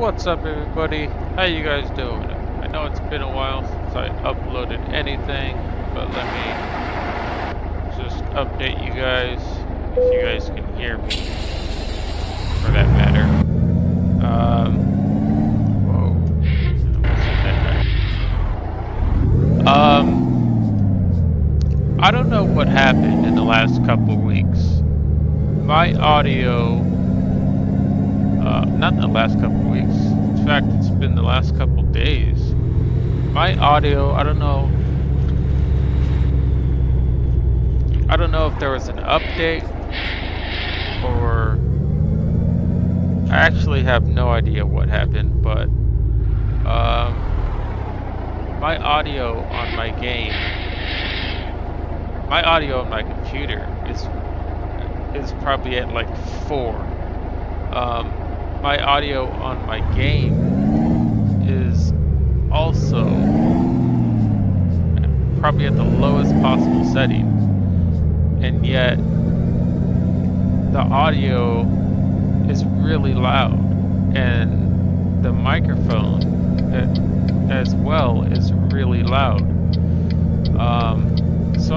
What's up, everybody? How you guys doing? I know it's been a while since I uploaded anything, but let me just update you guys, if you guys can hear me, for that matter. Whoa. I don't know what happened in the last couple weeks. My audio, not in the last couple weeks. In fact, it's been the last couple days. My audio, I don't know if there was an update or I actually have no idea what happened, but my audio on my game, my audio on my computer is probably at like 4. My audio on my game is also probably at the lowest possible setting, and yet the audio is really loud, and the microphone as well is really loud. So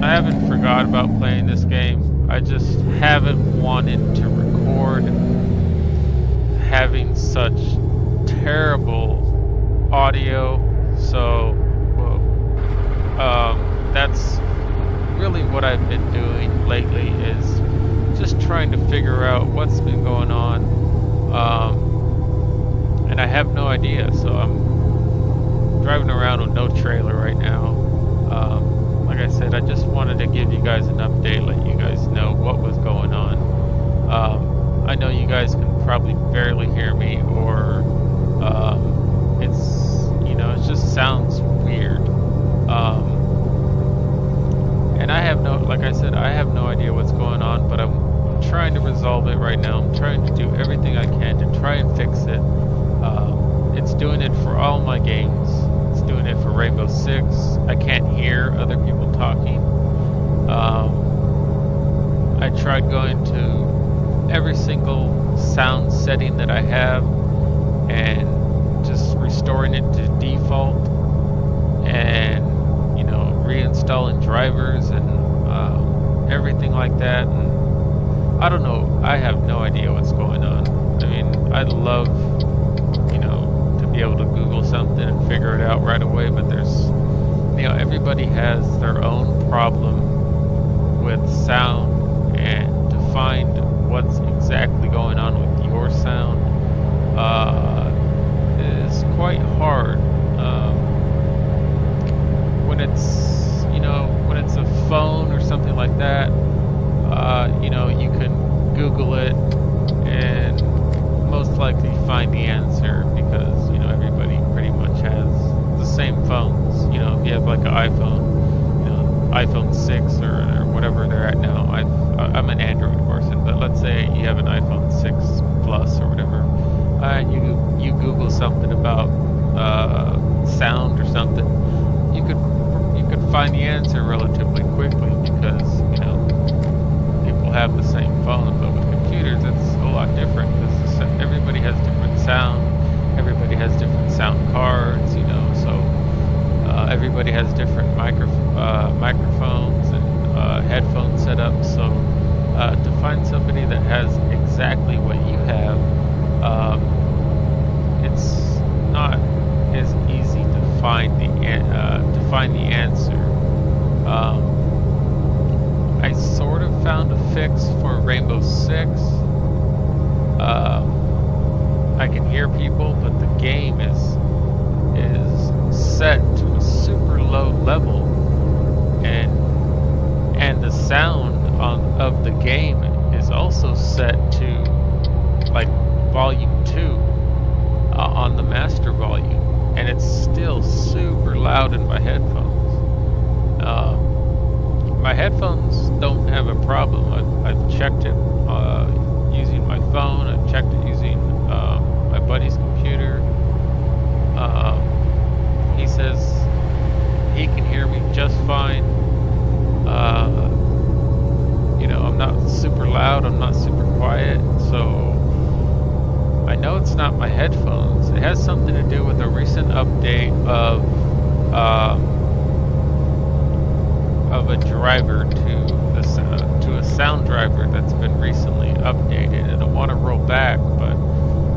I haven't forgot about playing this game. I just haven't wanted to record having such terrible audio, so that's really what I've been doing lately, is just trying to figure out what's been going on, and I have no idea, so I'm driving around with no trailer right now. Like I said, I just wanted to give you guys an update, let you guys know what was going on. I know you guys can probably barely hear me, or it just sounds weird. And I have like I said, I have no idea what's going on, but I'm trying to resolve it right now. I'm trying to do everything I can to try and fix it. It's doing it for all my games. It's doing it for Rainbow Six. I can't hear other people talking. I tried going to every single sound setting that I have and just restoring it to default, and reinstalling drivers and everything like that, and I don't know, I have no idea what's going on. I mean, I'd love to be able to Google something and figure it out right away, but there's everybody has their own problem with sound, and to find what's exactly going on with your sound is quite hard. When it's a phone or something like that, you can Google it and most likely find the answer, because everybody pretty much has the same phones. If you have like an iPhone 6 or whatever they're at now. I'm an Android person, but let's say you have an iPhone 6 Plus or whatever, and you Google something about sound or something, you could find the answer relatively quickly, because people have the same phone. But with computers, it's a lot different, because everybody has different sound, everybody has different sound cards, so everybody has different microphones and headphone setups. So to find somebody that has exactly what you have, it's not as easy to find the answer. I sort of found a fix for Rainbow Six. I can hear people, but the game is set to a super low level, and the sound of the game is also set to like volume 2 on the master volume, and it's still super loud in my headphones. My headphones don't have a problem. I've checked it using my phone. I've checked it using my buddy's computer. He says he can hear me just fine. I'm not super loud. I'm not super quiet. So I know it's not my headphones. It has something to do with a recent update of a driver to a sound driver that's been recently updated, and I want to roll back, but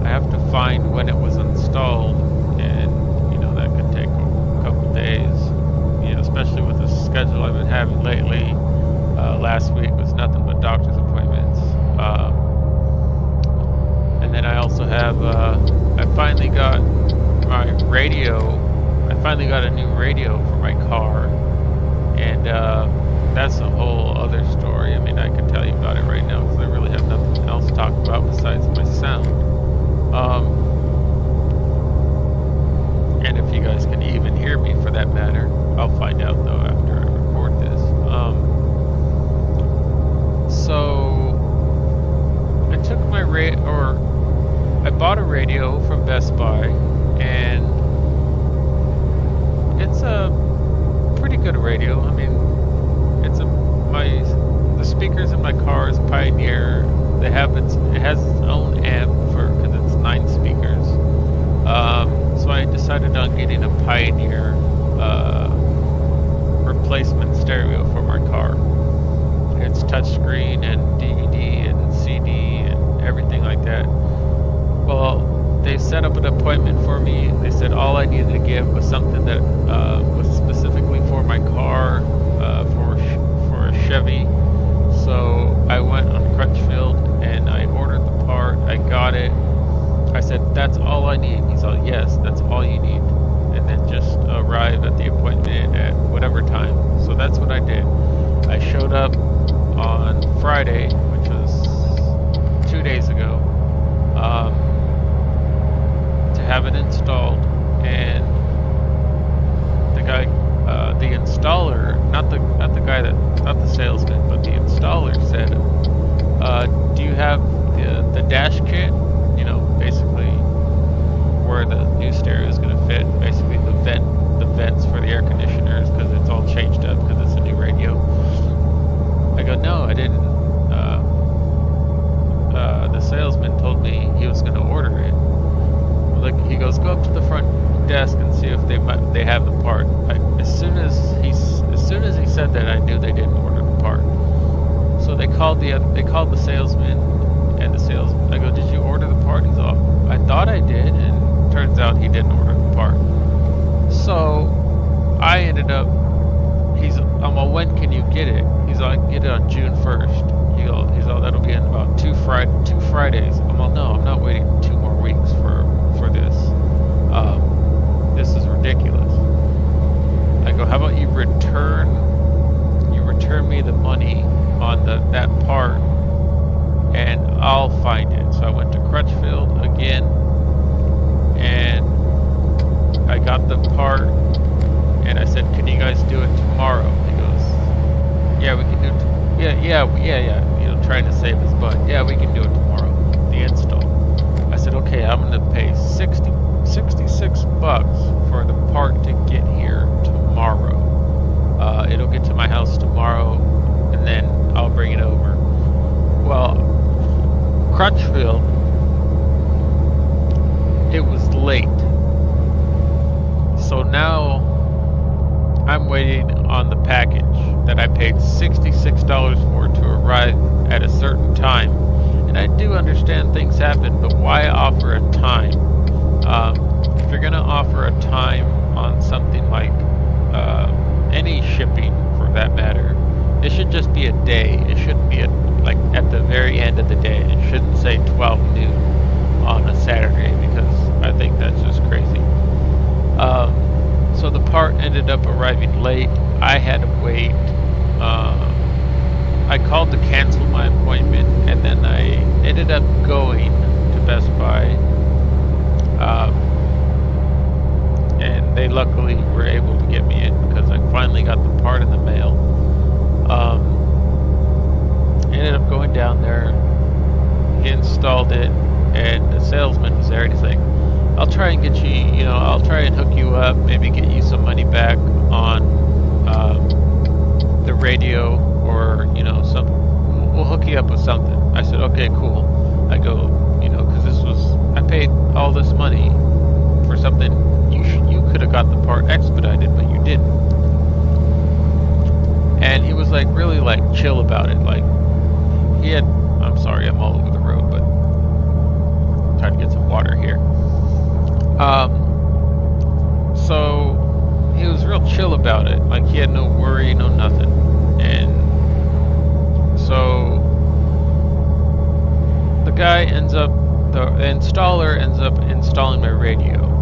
I have to find when it was installed, and you know that could take a couple days. You know, especially with the schedule I've been having lately. Last week was nothing but doctor's appointments. And then I also have, I finally got my radio. I finally got a new radio for my car. And that's a whole other story. I mean, I could tell you about it right now because I really have nothing else to talk about besides my sound. And if you guys can even hear me for that matter. I'll find out though after I record this. So I took my I bought a radio from Best Buy, and it's a pretty good radio. I mean, the speakers in my car is Pioneer. It has its own amp because it's 9 speakers. So I decided on getting a Pioneer replacement stereo for my car. It's touchscreen and DVD and CD and everything like that. Well, they set up an appointment for me. They said all I needed to give was something that was specifically for my car, for a Chevy. So I went on Crutchfield and I ordered the part. I got it. I said, "That's all I need." He's like, "Yes, that's all you need." And then just arrive at the appointment at whatever time. So that's what I did. I showed up on Friday, which was 2 days ago, to have it installed, and the guy, the installer, not the salesman, but the installer said, "Do you have the dash kit? You know, basically where the new stereo is going to fit, basically the vents for the air conditioners, because it's all changed up because it's a new radio." I go, "No, I didn't. The salesman told me he was going to order it." Like, he goes, "Go up to the front desk and see if they have the part." As soon as he said that, I knew they didn't order the part. So they called the salesman, and I go, "Did you order the part?" He's all, "I thought I did," and turns out he didn't order the part. So I ended up, I'm all, "When can you get it?" He's all, "I can get it on June 1st. He's all, "That'll be in about 2 Fridays. I'm all, "No, I'm not waiting 2 more weeks for this. This is ridiculous." I go, "How about you return me the money on that part, and I'll find it." So I went to Crutchfield again, and I got the part, and I said, "Can you guys do it tomorrow?" He goes, "Yeah, we can do it. Yeah. You know, trying to save his butt. "Yeah, we can do it tomorrow, the install." I said, "Okay, I'm going to pay $66 for the part to get here tomorrow. It'll get to my house tomorrow, and then I'll bring it over." Well, Crutchfield, it was late. So now I'm waiting on the package that I paid $66 for to arrive at a certain time. And I do understand things happen, but why offer a time? If you're going to offer a time on something like any shipping for that matter, it should just be a day. It shouldn't be like at the very end of the day. It shouldn't say 12 noon on a Saturday, because I think that's just crazy. So the part ended up arriving late. I had to wait. I called to cancel my appointment, and then I ended up going to Best Buy. And they luckily were able to get me in because I finally got the part in the mail. Ended up going down there. He installed it, and the salesman was there, and he's like, "I'll try and get you, I'll try and hook you up, maybe get you some money back on the radio, or, we'll hook you up with something." I said, "Okay, cool." I go, because I all this money for something you could have got the part expedited, but you didn't. And he was like really like chill about it. Like he had, I'm sorry, I'm all over the road, but I'm trying to get some water here. So he was real chill about it. Like he had no worry, no nothing. And so the guy ends up, the installer ends up installing my radio.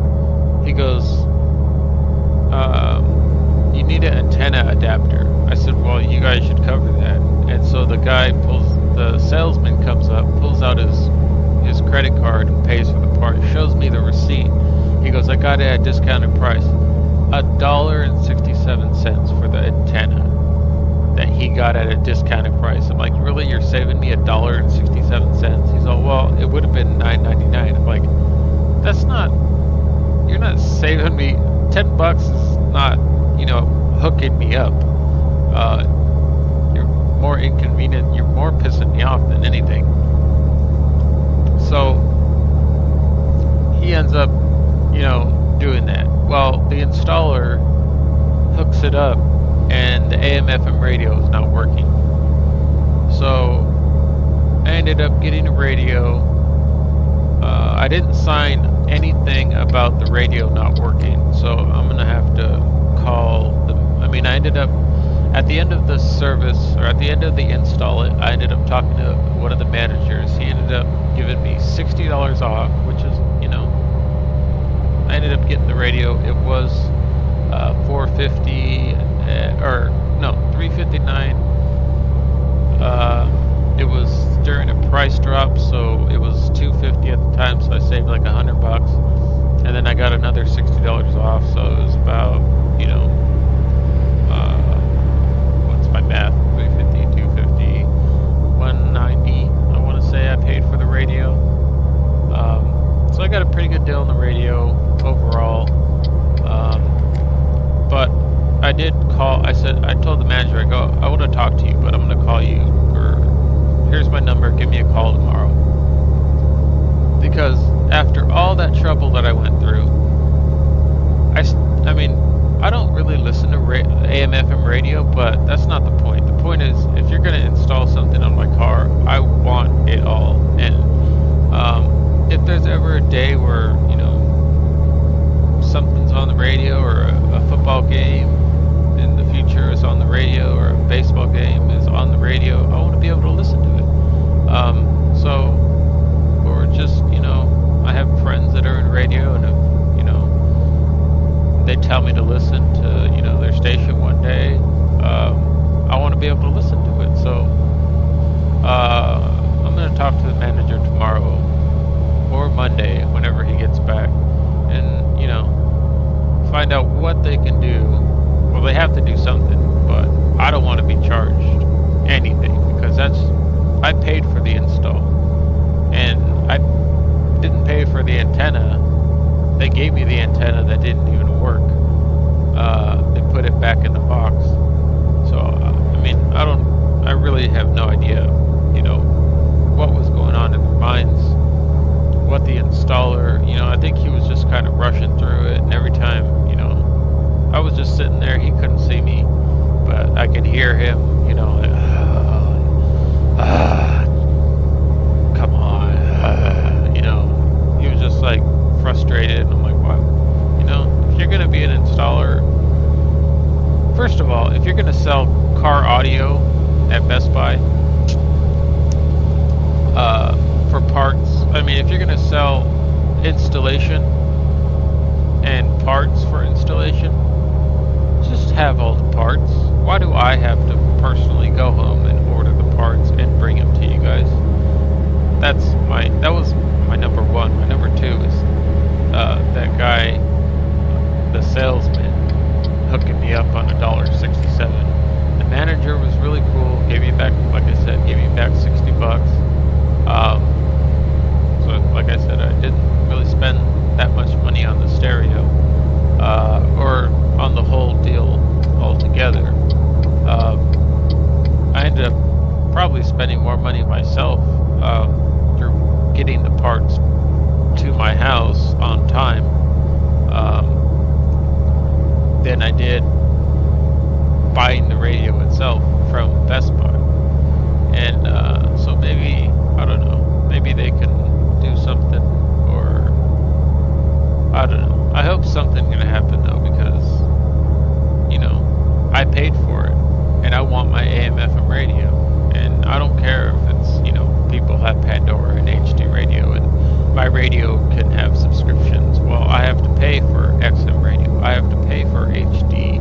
He goes, you need an antenna adapter. I said, well, you guys should cover that. And so the guy the salesman comes up, pulls out his credit card and pays for the part, shows me the receipt. He goes, I got it at a discounted price. $1.67 for the antenna that he got at a discounted price. I'm like, really? You're saving me $1.67? He's all, well, it would have been $9.99. I'm like, that's not, you're not saving me. $10 is not, you know, hooking me up. You're more inconvenient. You're more pissing me off than anything. So he ends up, you know, doing that. Well, the installer hooks it up and the AM/FM radio is not working. So I ended up getting a radio. I didn't sign anything about the radio not working, so I'm gonna have to call them. I mean, I ended up at the end of the service, or at the end of the install, I ended up talking to one of the managers. He ended up giving me $60 off, which is, you know, I ended up getting the radio. It was $450, or no, $359. It was during a price drop, so it was $250 at the time, so I saved like $100. And then I got another $60 off, so it was about, you know, what's my math? 350, 250, 190. I want to say I paid for the radio. So I got a pretty good deal on the radio overall. But I did call. I told the manager, I go, I want to talk to you, but I'm going to call you, or here's my number, give me a call tomorrow. Because after all that trouble that I went through, I mean, I don't really listen to AM/FM radio, but that's not the point. The point is, if you're going to install something on my car, I want it all. And if there's ever a day where, you know, something's on the radio, or a football game in the future is on the radio, or a baseball game is on the radio, I want to be able to listen to it. Or just, you know, I have friends that are in radio, and if, you know, they tell me to listen to, you know, their station one day, I want to be able to listen to it. So I'm going to talk to the manager tomorrow or Monday, whenever he gets back, and, you know, find out what they can do. Well, they have to do something, but I don't want to be charged anything, because I paid for the install, and I didn't pay for the antenna. They gave me the antenna that didn't even work. They put it back in the box. So I mean, I really have no idea, you know, what was going on in their minds, what the installer, you know, I think he was just kind of rushing through it, and every time, you know, I was just sitting there, he couldn't see me, but I could hear him, you know, like, come on, you know, he was just like frustrated, and I'm like, wow, you know, if you're going to be an installer, first of all, if you're going to sell car audio at Best Buy, for parts, I mean, if you're going to sell installation and parts for installation, just have all the parts. Why do I have to personally go home and order the parts and bring them to you guys? That was my number one. My number two is that guy, the salesman, hooking me up on $1.67. The manager was really cool. Gave me back, like I said, gave me back $60. So, like I said, I didn't really spend that much money on the stereo, or on the whole deal altogether. I ended up probably spending more money myself through getting the parts to my house on time than I did buying the radio itself from Best Buy. And so maybe, I don't know, maybe they can do something, or I don't know. I hope something's gonna happen though, because, you know, I paid for it and I want my AM/FM radio, and I don't care if it's, you know, people have Pandora and HD radio and my radio can have subscriptions. Well, I have to pay for XM radio, I have to pay for HD,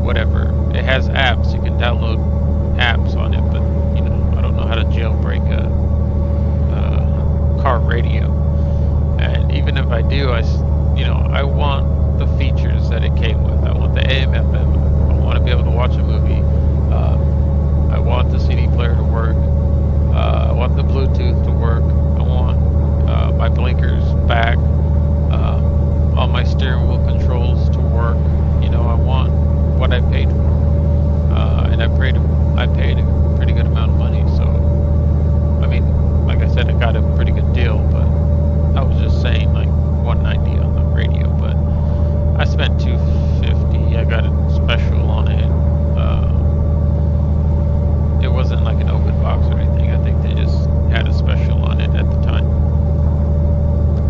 whatever. It has apps, you can download apps on it, but you know, I don't know how to jailbreak a car radio. And even if I do, I want the features that it came with. I want the AM/FM. I want to be able to watch a movie. I want the CD player to work. I want the Bluetooth to work. I want my blinkers back. All my steering wheel controls to work. You know, I want what I paid for. And I paid a pretty good amount of money. So, I mean, like I said, I got a pretty good deal, but I was just saying like $190 on the radio, but I spent $250. I got a special on it. It wasn't like an open box or anything. I think they just had a special on it at the time.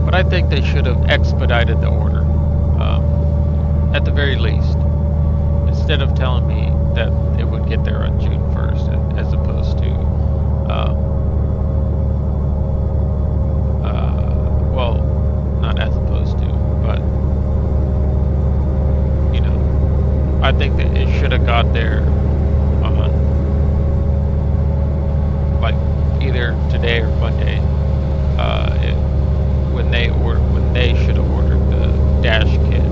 But I think they should have expedited the order, at the very least, instead of telling me that it would get there on June 1st, as opposed to, well, not as opposed to, but, you know, I think that it should have got there on, like, either today or Monday, when they should have ordered the dash kit.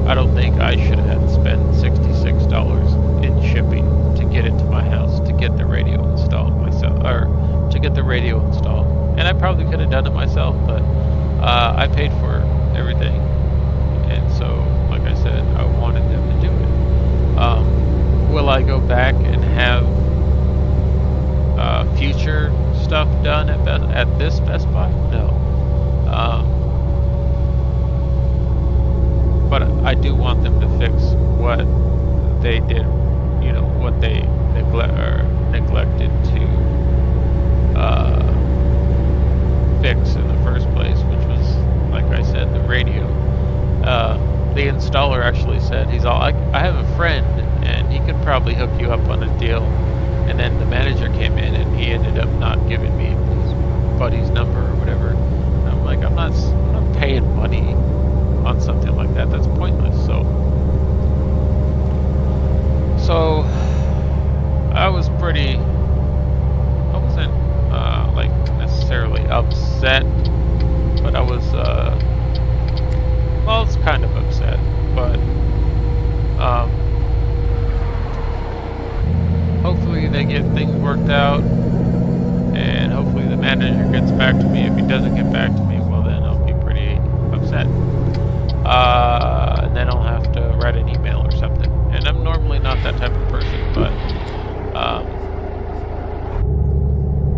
I don't think I should have had to spend $66 in shipping to get it to my house, to get the radio installed myself, or to get the radio installed. And I probably could have done it myself, but I paid for everything. And so, like I said, I wanted them to do it. Will I go back and have future stuff done at this Best Buy? No. But I do want them to fix what they did, you know, what they neglected to fix in the first place, which was, like I said, the radio. The installer actually said, I have a friend and he could probably hook you up on a deal. And then the manager came in and he ended up not giving me his buddy's number or whatever. And I'm like, I'm not paying money on something like that. That's pointless. So I wasn't like necessarily upset, but I was well, it's kind of upset, but hopefully they get things worked out, and hopefully the manager gets back to me. If he doesn't get back to me, well, then I'll be pretty upset. And then I'll have to write an email or something. And I'm normally not that type of person, but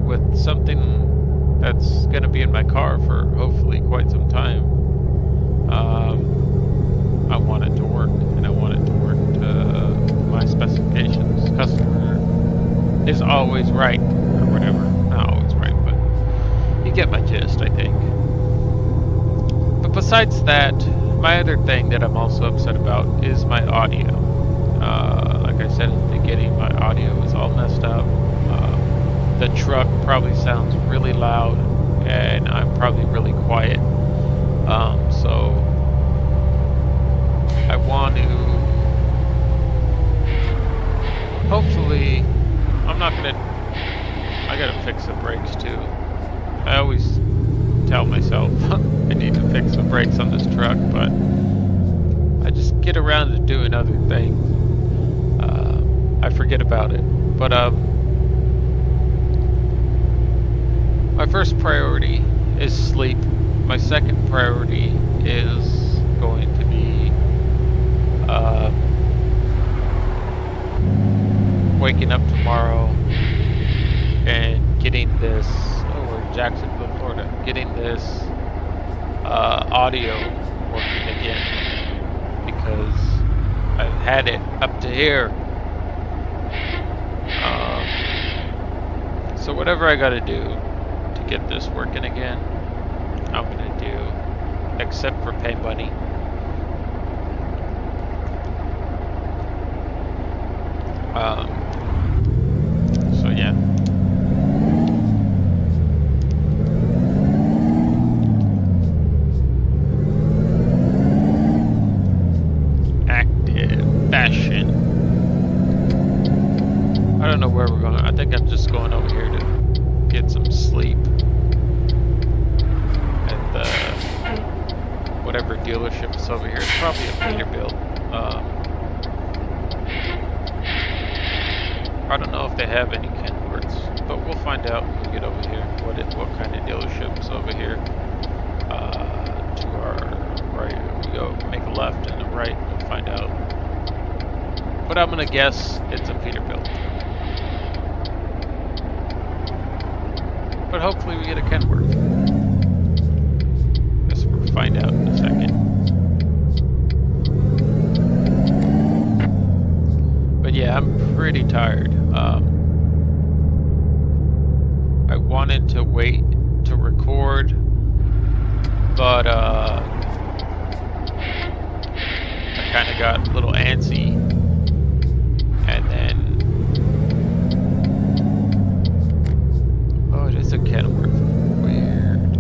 with something that's going to be in my car for hopefully quite some time, I want it to work, and I want it to work to my specifications. Customer is always right, or whatever. Not always right, but you get my gist, I think. But besides that, my other thing that I'm also upset about is my audio. Like I said at the beginning, my audio is all messed up. The truck probably sounds really loud, and I'm probably really quiet. So I want to, hopefully, I gotta fix the brakes too. I always tell myself I need to fix the brakes on this truck, but I just get around to doing other things. I forget about it. But my first priority is sleep. My second priority is going to be waking up tomorrow and getting this. Oh, we're in Jacksonville, Florida. getting this audio working again, because I've had it up to here. So whatever I gotta do to get this working again, I'm gonna do, except for pay money. So yeah. Active fashion. I don't know where we're going. I think I'm just going over here to get some sleep at the whatever dealership is over here. It's probably a Peterbilt. I don't know if they have any Kenworths, but we'll find out when we get over here what kind of dealership is over here. To our right, we go make a left and a right, we'll find out. But I'm gonna guess it's a Peterbilt. But hopefully we get a Kenworth. Guess we'll find out in a second. But yeah, I'm pretty tired. I wanted to wait to record, but I kind of got a little antsy, and then oh, it is a Kenworth. Weird.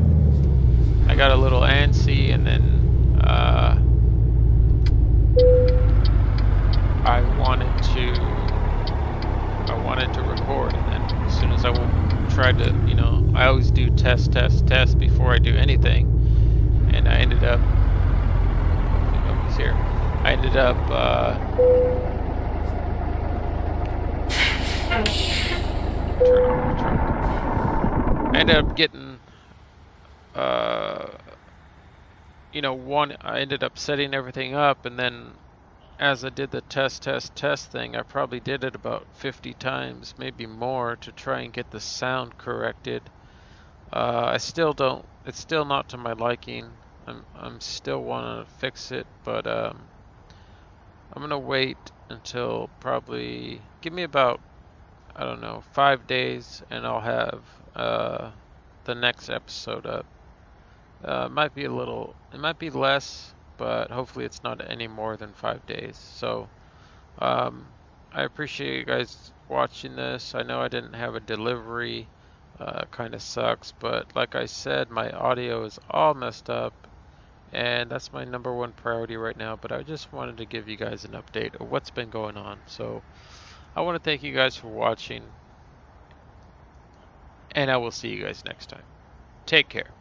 I got a little antsy, and then I wanted to record, and then as soon as I tried to, you know, I always do test before I do anything, and I ended up, nobody's here. I ended up turn on the truck. I ended up getting you know, I ended up setting everything up, and then as I did the test thing, I probably did it about 50 times, maybe more, to try and get the sound corrected. It's still not to my liking. I'm still wanting to fix it, but I'm gonna wait until probably, give me about, I don't know, 5 days, and I'll have the next episode up. It might be less, but hopefully it's not any more than 5 days. So I appreciate you guys watching this. I know I didn't have a delivery, kind of sucks, but like I said, my audio is all messed up, and that's my #1 priority right now. But I just wanted to give you guys an update of what's been going on. So I want to thank you guys for watching, and I will see you guys next time. Take care.